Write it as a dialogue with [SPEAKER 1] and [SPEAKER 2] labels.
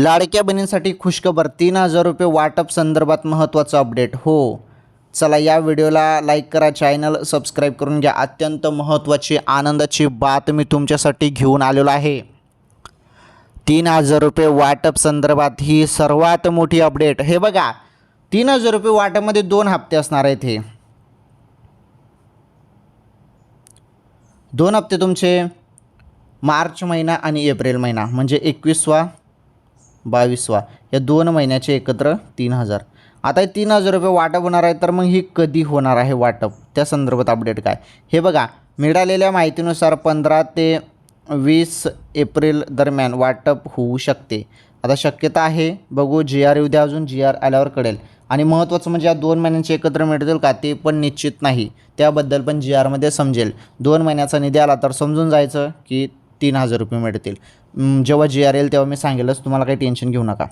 [SPEAKER 1] लाडक्या बहिणींसाठी खुशखबर 3,000 रुपये वाटप संदर्भात महत्त्वाचं अपडेट. हो, चला या व्हिडिओला लाईक करा, चॅनल सबस्क्राईब करून घ्या. अत्यंत महत्त्वाची आनंदाची बातमी तुमच्यासाठी घेऊन आलेलो आहे. 3,000 रुपये वाटप संदर्भात ही सर्वात मोठी अपडेट. हे बघा, 3,000 रुपये वाटपमध्ये 2 हप्ते असणार आहेत. हे 2 हप्ते तुमचे मार्च महिना आणि एप्रिल महिना, म्हणजे 21वा 22वा या 2 महिन्याचे एकत्र 3,000. आता हे 3,000 रुपये वाटप होणार आहे, तर मग ही कधी होणार आहे वाटप, त्या संदर्भात अपडेट काय. हे बघा, मिळालेल्या माहितीनुसार 15 ते 20 एप्रिल दरम्यान वाटप होऊ शकते. आता शक्यता आहे, बघू जी आर येऊ द्या, अजून जी आर आल्यावर कळेल. आणि महत्त्वाचं म्हणजे या 2 महिन्यांचे एकत्र मिळतील का ते पण निश्चित नाही, त्याबद्दल पण जी आरमध्ये समजेल. 2 महिन्याचा निधी आला तर समजून जायचं की 3,000 रुपये मिळतील. जेव्हा जी आर येईल तेव्हा मी सांगेलच, तुम्हाला काही टेन्शन घेऊ नका.